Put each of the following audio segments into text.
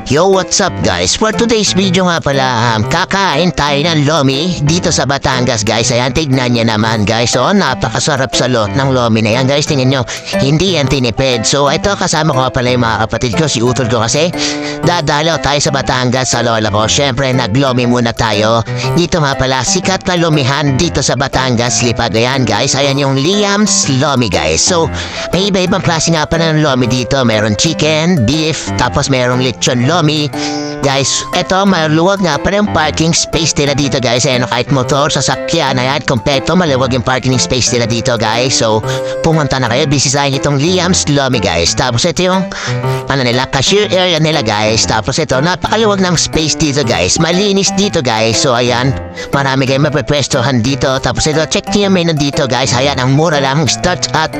Yo, what's up guys? For today's video nga pala, kakain tayo ng lomi dito sa Batangas guys. Ayan, tignan niya naman guys. So, napakasarap sa lot ng lomi na yan guys. Tingnan nyo, hindi yan tinipid. So, ito kasama ko pala yung mga kapatid ko, si Utol ko kasi. Dadalaw tayo sa Batangas sa lola ko. Syempre, naglomi muna tayo. Dito nga pala, sikat na lomihan dito sa Batangas, Lipag. Ayan guys, ayan yung Liam's Lomi guys. So, may iba-ibang klase nga pala ng lomi dito. Meron chicken, beef, tapos merong lechon lomi. Guys, eto maluwag nga pa yung parking space nila dito guys. Ayan, kahit motor, sasakyan, ayan, kompleto maluwag yung parking space nila dito guys. So, pumunta na kayo, bisitahin itong Liam's Lomi guys. Tapos ito yung, cashier area nila guys. Tapos ito, napakaluwag ng space dito guys. Malinis dito guys. So, ayan, marami kayong mapapwestohan dito. Tapos ito, check niyo yung menu dito guys. Ayan, ang mura lang, start at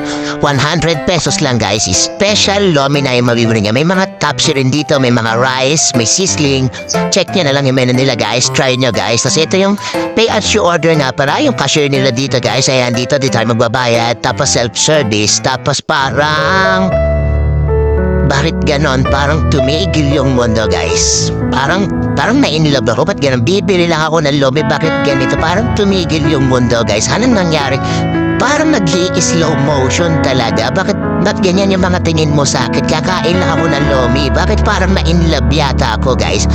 100 pesos lang guys. Special lomi na yung mabibili niya. May mga tapsi rin dito, may mga rice, may sizzling. Check nyo na lang yung menu nila guys. Try nyo guys. Tapos ito yung pay as you order nga para yung cashier nila dito guys. Ayan, dito tayo magbabayad. Tapos self-service. Tapos parang bakit ganon? Parang tumigil yung mundo guys. Parang na-inlove ako. Ba't ganon? Bibili lang ako ng lomi. Bakit ganito? Parang tumigil yung mundo guys. Anong nangyari? Parang nag-i-slow motion talaga. Ba't ganyan yung mga tingin mo sa akin? Kakain lang ako ng lomi. Bakit parang na-inlove yata ako guys?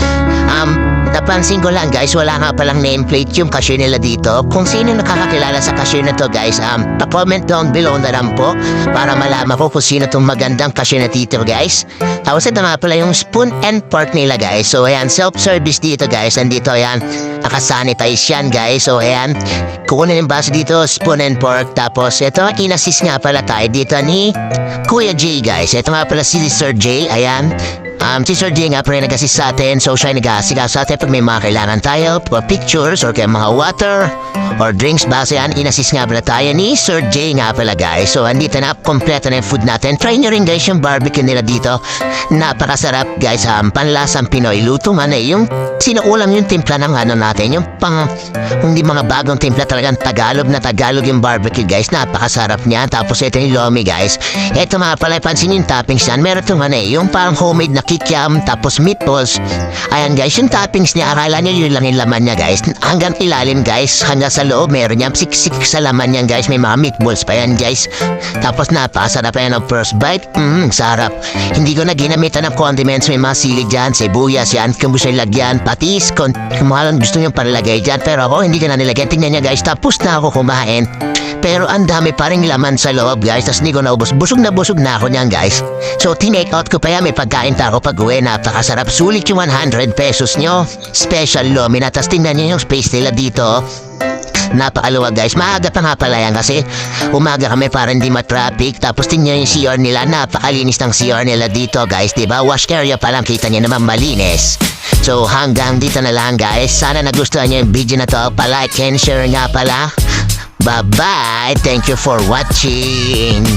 Napansin ko lang guys, wala nga palang nameplate yung cashier nila dito. Kung sino nakakakilala sa cashier na to guys, pa-comment down below na lang po para malaman ko kung sino tong magandang cashier na dito guys. Tapos ito nga pala yung spoon and fork nila guys. So ayan, self-service dito guys. Andito ayan, nakasanitize yan guys. So ayan, kukunin yung baso dito, spoon and fork. Tapos ito, inassist nga pala tayo dito ni Kuya J guys. Ito nga pala si Sir J, ayan. Si Sir J nga pala nag-assist sa atin. So siya nag-assist sa atin pag may mga kailangan tayo for pictures or kaya mga water or drinks. Base yan, inassist nga pala tayo ni Sir J nga pala guys. So andito na, kompleto na yung food natin. Try nyo rin guys yung barbecue nila dito. Napakasarap guys. Panlasang Pinoy. Luto man yung sinuulam yung timpla ng ano natin. Yung hindi mga bagong timpla, talagang Tagalog na Tagalog yung barbecue guys. Napakasarap niyan. Tapos ito yung lomi guys. Ito mga pala, pansin yung toppings yan. Meron itong yung parang homemade na kikiam, tapos meatballs. Ayan guys, yung toppings niya, akala nyo yun lang yung laman niya guys. Hanggang ilalim guys, hanggang sa loob, meron niya siksik sa laman niyan guys. May mga meatballs pa yan guys. Tapos napakasarap yan ang first bite. Sarap. Hindi ko na ginamitan ng condiments. May mga sili dyan, sibuyas yan, kung gusto yung lagyan, patis, kung gusto nyo palagay dyan. Pero ako, hindi ko na nilagyan. Tingnan niya guys, tapos na ako kumain. Pero ang dami pa rin laman sa loob guys. Tapos hindi ko naubos. Busog na ako niyan guys. So tinake out ko pa yan. May pagkain ta ako pag uwi. Napakasarap. Sulit yung 100 pesos nyo. Special lomi na. Tapos tingnan nyo yung space nila dito. Napakaluwag guys. Maaga pa nga pala yan kasi umaga kami para hindi matraffic. Tapos tingnan yung CR nila. Napakalinis ng CR nila dito guys. Diba? Wash area pa lang. Kita nyo naman malinis. So hanggang dito na lang guys. Sana nagustuhan nyo yung video na to. Pa-like and share nga pala. Bye-bye. Thank you for watching.